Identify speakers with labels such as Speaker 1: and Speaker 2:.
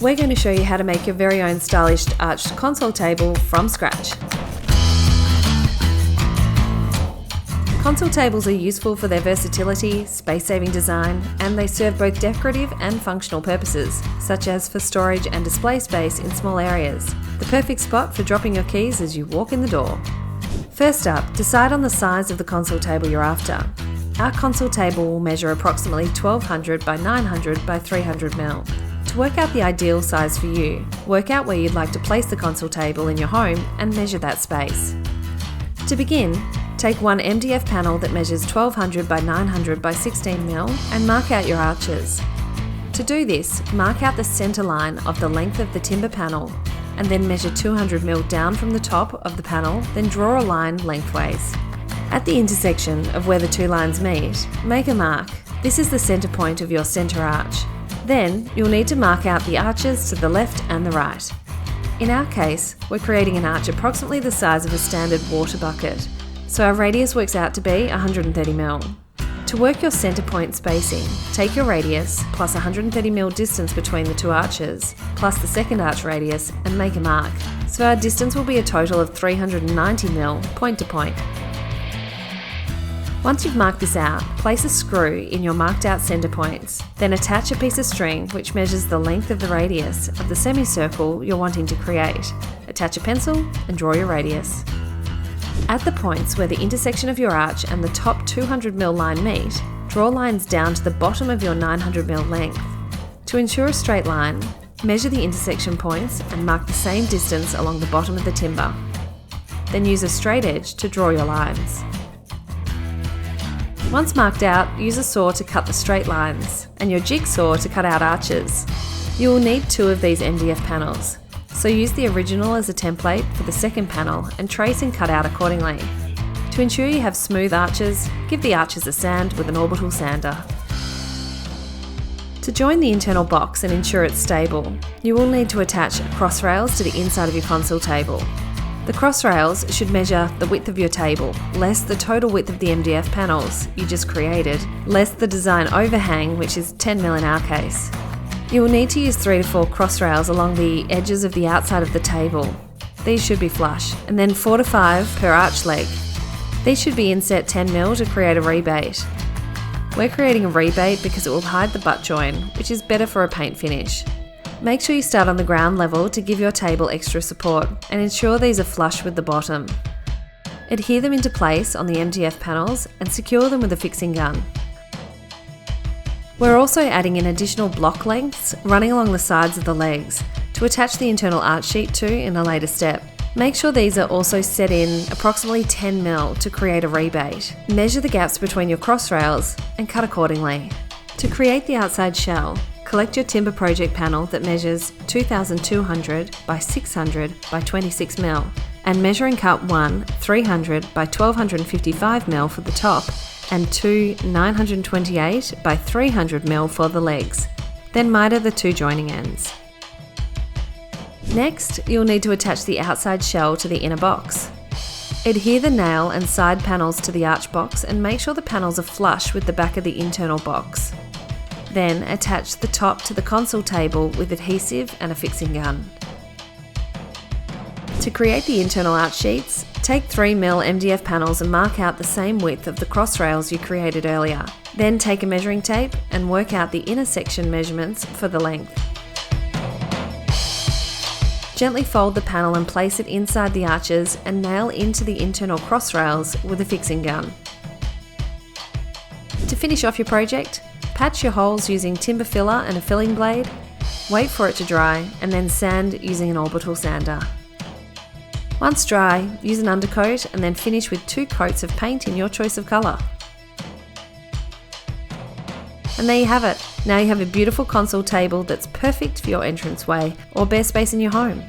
Speaker 1: We're going to show you how to make your very own stylish arched console table from scratch. Console tables are useful for their versatility, space-saving design, and they serve both decorative and functional purposes, such as for storage and display space in small areas. The perfect spot for dropping your keys as you walk in the door. First up, decide on the size of the console table you're after. Our console table will measure approximately 1200 by 900 by 300 mm. To work out the ideal size for you, work out where you'd like to place the console table in your home and measure that space. To begin, take one MDF panel that measures 1200 by 900 by 16 mm and mark out your arches. To do this, mark out the centre line of the length of the timber panel and then measure 200 mm down from the top of the panel, then draw a line lengthways. At the intersection of where the two lines meet, make a mark. This is the centre point of your centre arch. Then, you'll need to mark out the arches to the left and the right. In our case, we're creating an arch approximately the size of a standard water bucket, so our radius works out to be 130 mm. To work your centre point spacing, take your radius plus 130 mm distance between the two arches, plus the second arch radius, and make a mark. So our distance will be a total of 390 mm point to point. Once you've marked this out, place a screw in your marked out centre points. Then attach a piece of string which measures the length of the radius of the semicircle you're wanting to create. Attach a pencil and draw your radius. At the points where the intersection of your arch and the top 200 mm line meet, draw lines down to the bottom of your 900 mm length. To ensure a straight line, measure the intersection points and mark the same distance along the bottom of the timber. Then use a straight edge to draw your lines. Once marked out, use a saw to cut the straight lines and your jigsaw to cut out arches. You will need 2 of these MDF panels, so use the original as a template for the second panel and trace and cut out accordingly. To ensure you have smooth arches, give the arches a sand with an orbital sander. To join the internal box and ensure it's stable, you will need to attach cross rails to the inside of your console table. The cross rails should measure the width of your table, less the total width of the MDF panels you just created, less the design overhang, which is 10 mm in our case. You will need to use 3 to 4 cross rails along the edges of the outside of the table. These should be flush, and then 4 to 5 per arch leg. These should be inset 10 mm to create a rebate. We're creating a rebate because it will hide the butt join, which is better for a paint finish. Make sure you start on the ground level to give your table extra support and ensure these are flush with the bottom. Adhere them into place on the MDF panels and secure them with a fixing gun. We're also adding in additional block lengths running along the sides of the legs to attach the internal arch sheet to in a later step. Make sure these are also set in approximately 10 mm to create a rebate. Measure the gaps between your cross rails and cut accordingly. To create the outside shell, collect your timber project panel that measures 2200 by 600 by 26 mm and measure and cut one 300 by 1255 mm for the top and two 928 by 300 mm for the legs. Then miter the 2 joining ends. Next, you'll need to attach the outside shell to the inner box. Adhere the nail and side panels to the arch box and make sure the panels are flush with the back of the internal box. Then attach the top to the console table with adhesive and a fixing gun. To create the internal arch sheets, take 3 mm MDF panels and mark out the same width of the cross rails you created earlier. Then take a measuring tape and work out the inner section measurements for the length. Gently fold the panel and place it inside the arches and nail into the internal cross rails with a fixing gun. To finish off your project, patch your holes using timber filler and a filling blade, wait for it to dry, and then sand using an orbital sander. Once dry, use an undercoat and then finish with 2 coats of paint in your choice of colour. And there you have it. Now you have a beautiful console table that's perfect for your entranceway or bare space in your home.